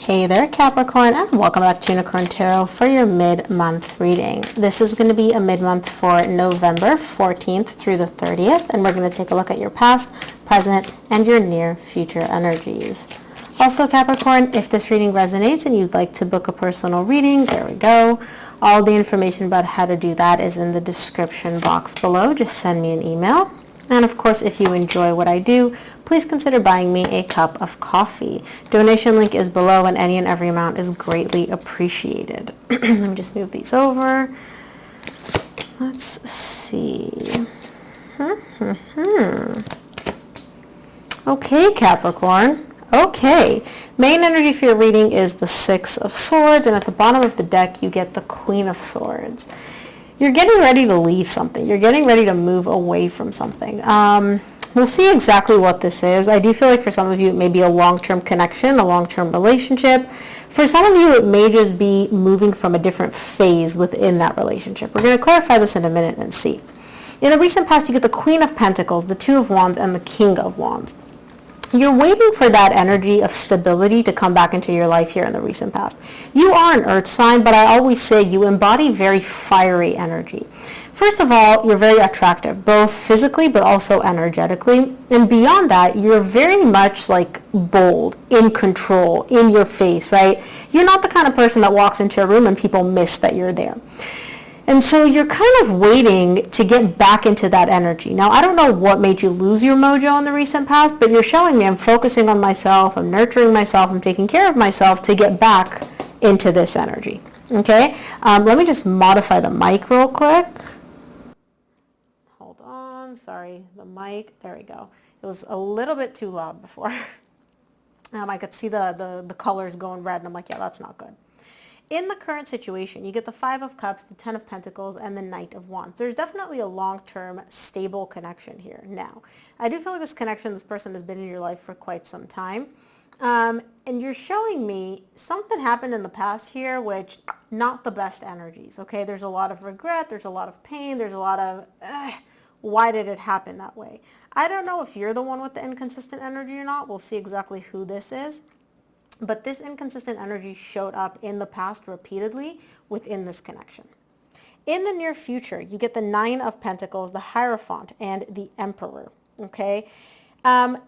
Hey there, Capricorn, and welcome back to Unicorn Tarot for your mid-month reading. This is going to be a mid-month for November 14th through the 30th, and we're going to take a look at your past, present, and your near future energies. Also, Capricorn, if this reading resonates and you'd like to book a personal reading, there we go. All the information about how to do that is in the description box below. Just send me an email. And of course, if you enjoy what I do, please consider buying me a cup of coffee. Donation link is below, and any and every amount is greatly appreciated. Let me just move these over. Let's see. Okay, Capricorn. Okay. Main energy for your reading is the Six of Swords, and at the bottom of the deck, you get the Queen of Swords. You're getting ready to leave something. You're getting ready to move away from something. We'll see exactly what this is. I do feel like for some of you, it may be a long-term connection, a long-term relationship. For some of you, it may just be moving from a different phase within that relationship. We're going to clarify this in a minute and see. In the recent past, you get the Queen of Pentacles, the Two of Wands, and the King of Wands. You're waiting for that energy of stability to come back into your life here in the recent past. You are an earth sign, but I always say you embody very fiery energy. First of all, you're very attractive, both physically but also energetically. And beyond that, you're very much like bold, in control, in your face, right? You're not the kind of person that walks into a room and people miss that you're there. And so you're kind of waiting to get back into that energy. Now, I don't know what made you lose your mojo in the recent past, but you're showing me I'm focusing on myself, I'm nurturing myself, I'm taking care of myself to get back into this energy. Okay? Let me just modify the mic real quick. Hold on. Sorry, the mic. There we go. It was a little bit too loud before. I could see the colors going red, and I'm like, yeah, that's not good. In the current situation, you get the Five of Cups, the Ten of Pentacles, and the Knight of Wands. There's definitely a long-term, stable connection here. Now, I do feel like this connection, this person has been in your life for quite some time. And you're showing me something happened in the past here, which not the best energies, okay? There's a lot of regret, there's a lot of pain, there's a lot of, why did it happen that way? I don't know if you're the one with the inconsistent energy or not. We'll see exactly who this is. But this inconsistent energy showed up in the past repeatedly within this connection. In the near future, you get the Nine of Pentacles, the Hierophant, and the Emperor, okay?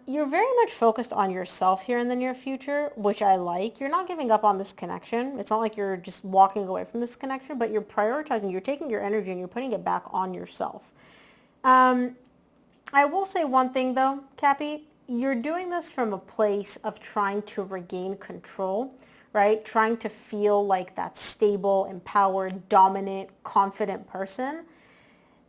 You're very much focused on yourself here in the near future, which I like. You're not giving up on this connection. It's not like you're just walking away from this connection, but you're prioritizing, you're taking your energy and you're putting it back on yourself. I will say one thing though, Cappy. You're doing this from a place of trying to regain control, right? Trying to feel like that stable, empowered, dominant, confident person.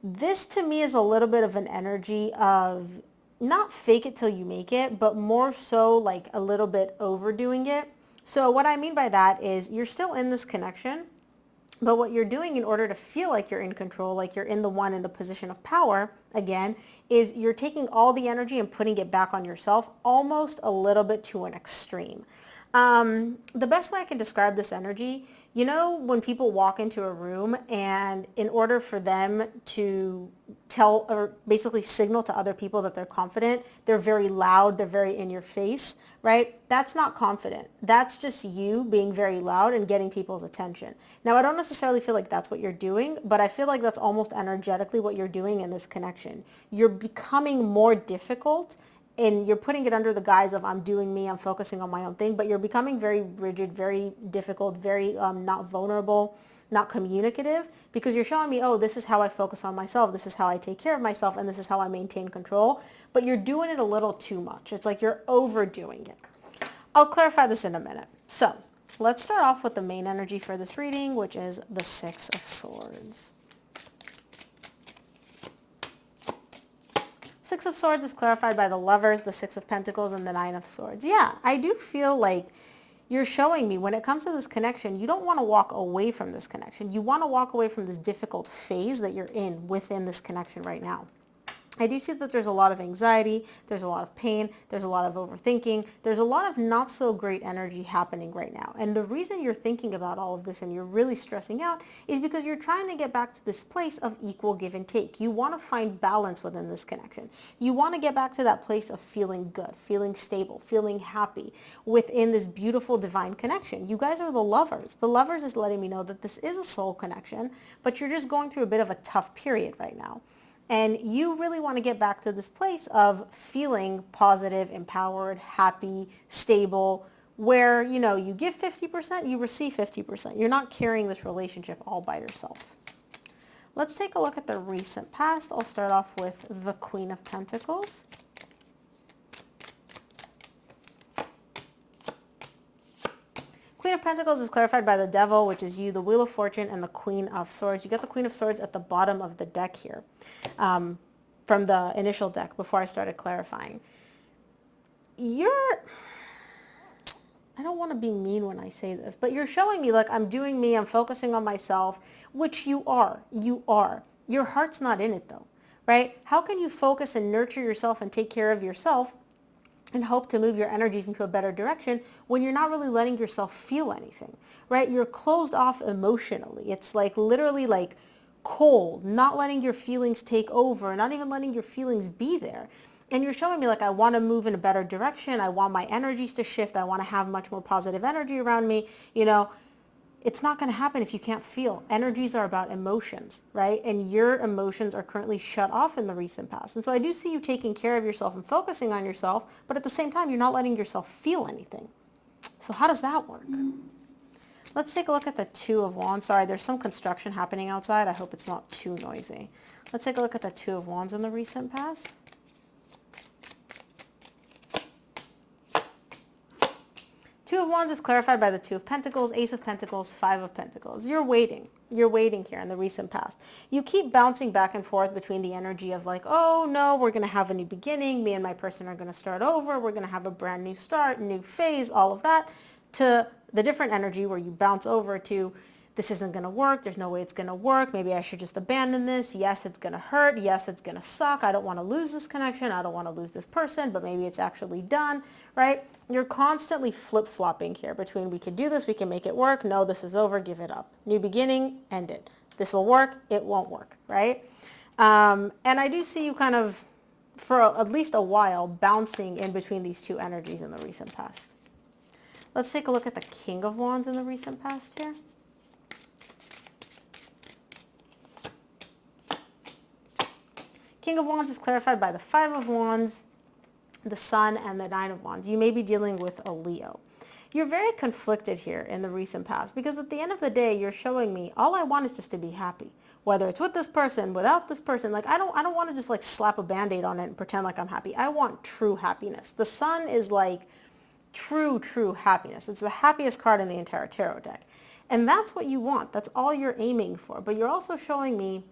This to me is a little bit of an energy of not fake it till you make it, but more so like a little bit overdoing it. So what I mean by that is you're still in this connection, but what you're doing in order to feel like you're in control, like you're in the position of power, again, is you're taking all the energy and putting it back on yourself, almost a little bit to an extreme. The best way I can describe this energy, you know, when people walk into a room and in order for them to tell or basically signal to other people that they're confident, they're very loud, they're very in your face, right? That's not confident. That's just you being very loud and getting people's attention. Now, I don't necessarily feel like that's what you're doing, but I feel like that's almost energetically what you're doing in this connection. You're becoming more difficult and you're putting it under the guise of I'm doing me, I'm focusing on my own thing, but you're becoming very rigid, very difficult, very not vulnerable, not communicative, because you're showing me, oh, this is how I focus on myself, this is how I take care of myself, and this is how I maintain control, but you're doing it a little too much. It's like you're overdoing it. I'll clarify this in a minute. So let's start off with the main energy for this reading, which is the Six of Swords. Six of Swords is clarified by the Lovers, the Six of Pentacles, and the Nine of Swords. Yeah, I do feel like you're showing me when it comes to this connection, you don't want to walk away from this connection. You want to walk away from this difficult phase that you're in within this connection right now. I do see that there's a lot of anxiety, there's a lot of pain, there's a lot of overthinking, there's a lot of not so great energy happening right now. And the reason you're thinking about all of this and you're really stressing out is because you're trying to get back to this place of equal give and take. You want to find balance within this connection. You want to get back to that place of feeling good, feeling stable, feeling happy within this beautiful divine connection. You guys are the lovers. The lovers is letting me know that this is a soul connection, but you're just going through a bit of a tough period right now. And you really want to get back to this place of feeling positive, empowered, happy, stable, where, you give 50%, you receive 50%. You're not carrying this relationship all by yourself. Let's take a look at the recent past. I'll start off with the Queen of Pentacles. Queen of Pentacles is clarified by the Devil, which is you, the Wheel of Fortune, and the Queen of Swords. You get the Queen of Swords at the bottom of the deck here, from the initial deck before I started clarifying. I don't want to be mean when I say this, but you're showing me like I'm doing me, I'm focusing on myself, which you are. You are. Your heart's not in it though, right? How can you focus and nurture yourself and take care of yourself and hope to move your energies into a better direction when you're not really letting yourself feel anything, right? You're closed off emotionally. It's like literally like cold, not letting your feelings take over, not even letting your feelings be there. And you're showing me like I want to move in a better direction. I want my energies to shift. I want to have much more positive energy around me. It's not going to happen if you can't feel. Energies are about emotions, right? And your emotions are currently shut off in the recent past. And so I do see you taking care of yourself and focusing on yourself, but at the same time, you're not letting yourself feel anything. So how does that work? Let's take a look at the Two of Wands. Sorry, there's some construction happening outside. I hope it's not too noisy. Let's take a look at the Two of Wands in the recent past. Two of Wands is clarified by the Two of Pentacles, Ace of Pentacles, Five of Pentacles. You're waiting. You're waiting here in the recent past. You keep bouncing back and forth between the energy of like, oh no, we're going to have a new beginning. Me and my person are going to start over. We're going to have a brand new start, new phase, all of that, to the different energy where you bounce over to this isn't going to work. There's no way it's going to work. Maybe I should just abandon this. Yes, it's going to hurt. Yes, it's going to suck. I don't want to lose this connection. I don't want to lose this person, but maybe it's actually done, right? You're constantly flip-flopping here between we can do this, we can make it work. No, this is over. Give it up. New beginning, end it. This will work. It won't work, right? And I do see you kind of, for at least a while, bouncing in between these two energies in the recent past. Let's take a look at the King of Wands in the recent past here. King of Wands is clarified by the Five of Wands, the Sun, and the Nine of Wands. You may be dealing with a Leo. You're very conflicted here in the recent past because at the end of the day, you're showing me all I want is just to be happy. Whether it's with this person, without this person, like I don't want to just like slap a Band-Aid on it and pretend like I'm happy. I want true happiness. The Sun is like true happiness. It's the happiest card in the entire tarot deck. And that's what you want. That's all you're aiming for. But you're also showing me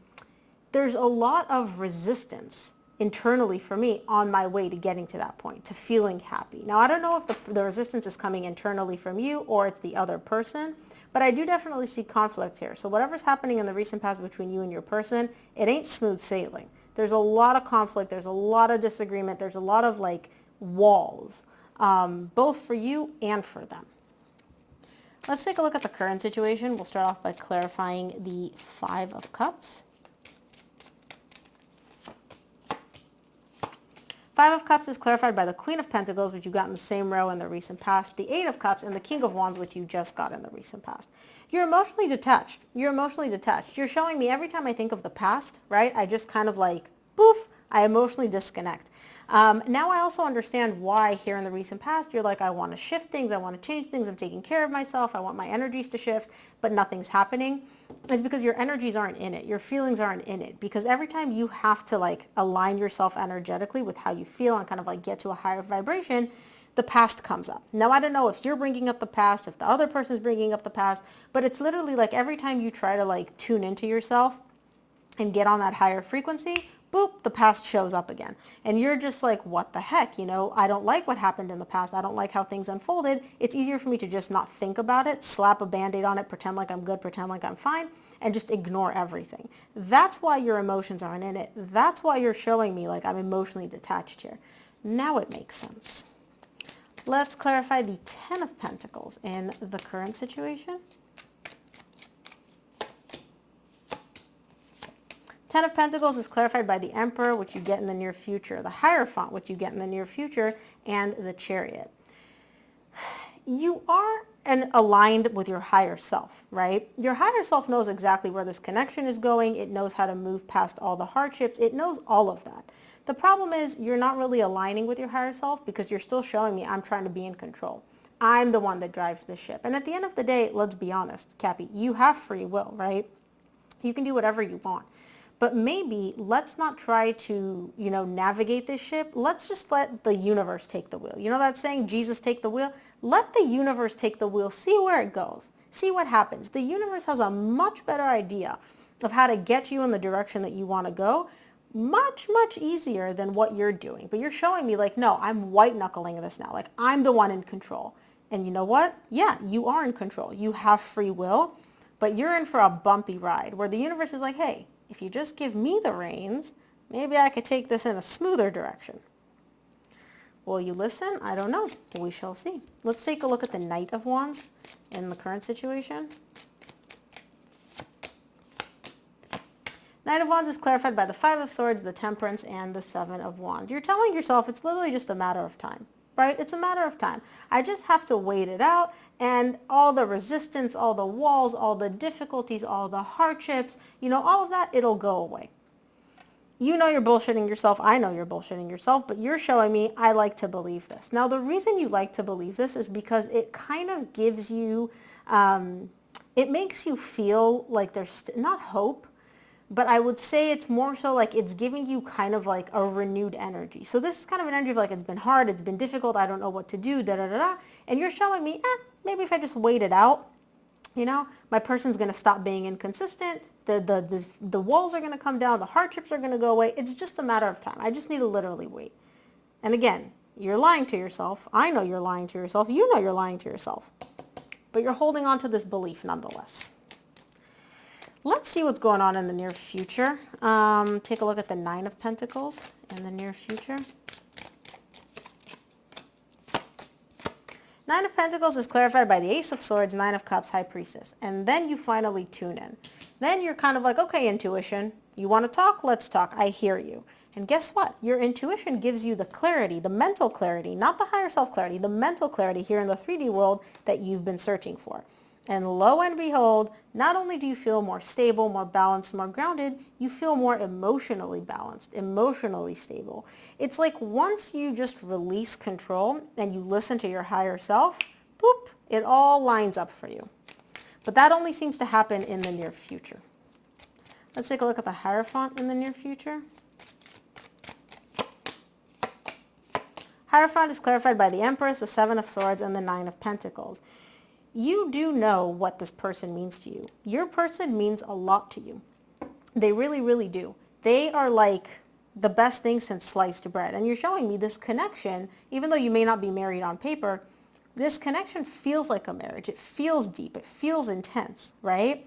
there's a lot of resistance internally for me on my way to getting to that point, to feeling happy. Now, I don't know if the resistance is coming internally from you or it's the other person, but I do definitely see conflict here. So whatever's happening in the recent past between you and your person, it ain't smooth sailing. There's a lot of conflict. There's a lot of disagreement. There's a lot of like walls, both for you and for them. Let's take a look at the current situation. We'll start off by clarifying the Five of Cups. Five of Cups is clarified by the Queen of Pentacles, which you got in the same row in the recent past, the Eight of Cups, and the King of Wands, which you just got in the recent past. You're emotionally detached. You're emotionally detached. You're showing me every time I think of the past, right? I just kind of like, poof, I emotionally disconnect. Now I also understand why here in the recent past, you're like, I want to shift things. I want to change things. I'm taking care of myself. I want my energies to shift, but nothing's happening. It's because your energies aren't in it. Your feelings aren't in it. Because every time you have to like align yourself energetically with how you feel and kind of like get to a higher vibration, the past comes up. Now, I don't know if you're bringing up the past, if the other person's bringing up the past, but it's literally like every time you try to like tune into yourself and get on that higher frequency, boop, the past shows up again. And you're just like, what the heck? You know, I don't like what happened in the past. I don't like how things unfolded. It's easier for me to just not think about it, slap a Band-Aid on it, pretend like I'm good, pretend like I'm fine, and just ignore everything. That's why your emotions aren't in it. That's why you're showing me like I'm emotionally detached here. Now it makes sense. Let's clarify the Ten of Pentacles in the current situation. Ten of Pentacles is clarified by the Emperor, which you get in the near future, the Hierophant, which you get in the near future, and the Chariot. You are aligned with your higher self, right? Your higher self knows exactly where this connection is going. It knows how to move past all the hardships. It knows all of that. The problem is you're not really aligning with your higher self because you're still showing me I'm trying to be in control. I'm the one that drives the ship. And at the end of the day, let's be honest, Cappy, you have free will, right? You can do whatever you want. But maybe let's not try to, navigate this ship. Let's just let the universe take the wheel. You know that saying, Jesus take the wheel? Let the universe take the wheel. See where it goes. See what happens. The universe has a much better idea of how to get you in the direction that you want to go. Much, much easier than what you're doing. But you're showing me like, no, I'm white knuckling this now. Like I'm the one in control. And you know what? Yeah, you are in control. You have free will, but you're in for a bumpy ride where the universe is like, hey, if you just give me the reins, maybe I could take this in a smoother direction. Will you listen? I don't know. We shall see. Let's take a look at the Knight of Wands in the current situation. Knight of Wands is clarified by the Five of Swords, the Temperance, and the Seven of Wands. You're telling yourself it's literally just a matter of time, right? It's a matter of time. I just have to wait it out, and all the resistance, all the walls, all the difficulties, all the hardships, all of that, it'll go away. You know you're bullshitting yourself. I know you're bullshitting yourself, but you're showing me I like to believe this. Now, the reason you like to believe this is because it kind of gives you, it makes you feel like there's not hope, but I would say it's more so like it's giving you kind of like a renewed energy. So this is kind of an energy of like it's been hard, it's been difficult, I don't know what to do, da-da-da-da. And you're showing me, maybe if I just wait it out, my person's going to stop being inconsistent, the walls are going to come down, the hardships are going to go away. It's just a matter of time. I just need to literally wait. And again, you're lying to yourself. I know you're lying to yourself. You know you're lying to yourself. But you're holding on to this belief nonetheless. Let's see what's going on in the near future. Take a look at the Nine of Pentacles in the near future. Nine of Pentacles is clarified by the Ace of Swords, Nine of Cups, High Priestess. And then you finally tune in. Then you're kind of like, okay, intuition, you want to talk? Let's talk. I hear you. And guess what? Your intuition gives you the clarity, the mental clarity, not the higher self clarity, the mental clarity here in the 3D world that you've been searching for. And lo and behold, not only do you feel more stable, more balanced, more grounded, you feel more emotionally balanced, emotionally stable. It's like once you just release control and you listen to your higher self, boop, it all lines up for you. But that only seems to happen in the near future. Let's take a look at the Hierophant in the near future. Hierophant is clarified by the Empress, the Seven of Swords, and the Nine of Pentacles. You do know what this person means to you. Your person means a lot to you. They really, really do. They are like the best thing since sliced bread. And you're showing me this connection, even though you may not be married on paper, this connection feels like a marriage. It feels deep. It feels intense, right?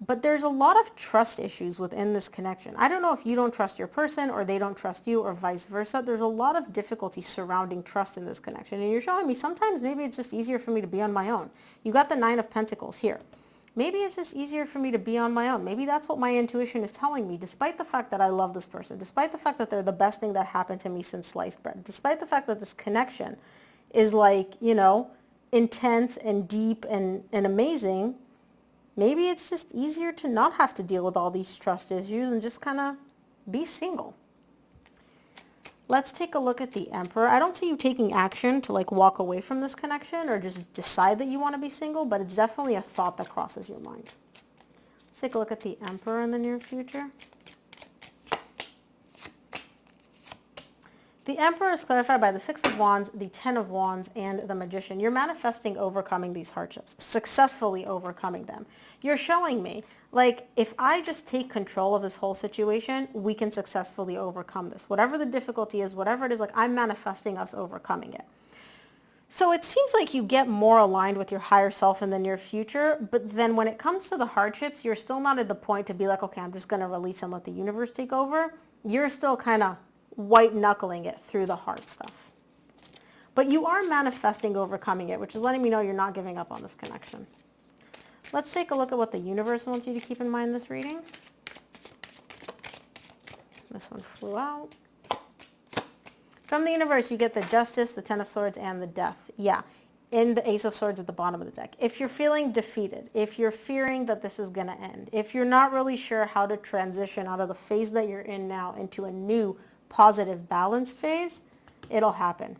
But there's a lot of trust issues within this connection. I don't know if you don't trust your person or they don't trust you or vice versa. There's a lot of difficulty surrounding trust in this connection. And you're showing me sometimes maybe it's just easier for me to be on my own. You got the Nine of Pentacles here. Maybe it's just easier for me to be on my own. Maybe that's what my intuition is telling me, despite the fact that I love this person, despite the fact that they're the best thing that happened to me since sliced bread, despite the fact that this connection is like, intense and deep and amazing. Maybe it's just easier to not have to deal with all these trust issues and just kind of be single. Let's take a look at the Emperor. I don't see you taking action to like walk away from this connection or just decide that you want to be single, but it's definitely a thought that crosses your mind. Let's take a look at the Emperor in the near future. The Emperor is clarified by the Six of Wands, the Ten of Wands, and the Magician. You're manifesting overcoming these hardships, successfully overcoming them. You're showing me, like, if I just take control of this whole situation, we can successfully overcome this. Whatever the difficulty is, whatever it is, like, I'm manifesting us overcoming it. So it seems like you get more aligned with your higher self in the near future, but then when it comes to the hardships, you're still not at the point to be like, okay, I'm just going to release and let the universe take over. You're still kind of white knuckling it through the hard stuff. But you are manifesting overcoming it, which is letting me know you're not giving up on this connection. Let's take a look at what the universe wants you to keep in mind in this reading. This one flew out. From the universe, you get the Justice, the Ten of Swords, and the Death. Yeah, in the Ace of Swords at the bottom of the deck. If you're feeling defeated, if you're fearing that this is going to end, if you're not really sure how to transition out of the phase that you're in now into a new positive balanced phase, it'll happen.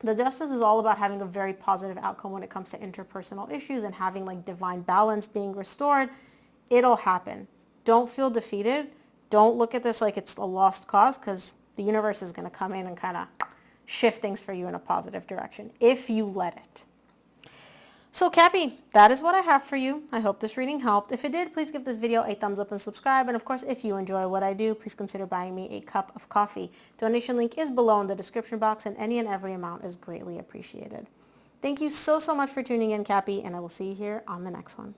The Justice is all about having a very positive outcome when it comes to interpersonal issues and having like divine balance being restored. It'll happen. Don't feel defeated. Don't look at this like it's a lost cause, because the universe is going to come in and kind of shift things for you in a positive direction if you let it. So Cappy, that is what I have for you. I hope this reading helped. If it did, please give this video a thumbs up and subscribe. And of course, if you enjoy what I do, please consider buying me a cup of coffee. Donation link is below in the description box, and any and every amount is greatly appreciated. Thank you so much for tuning in, Cappy, and I will see you here on the next one.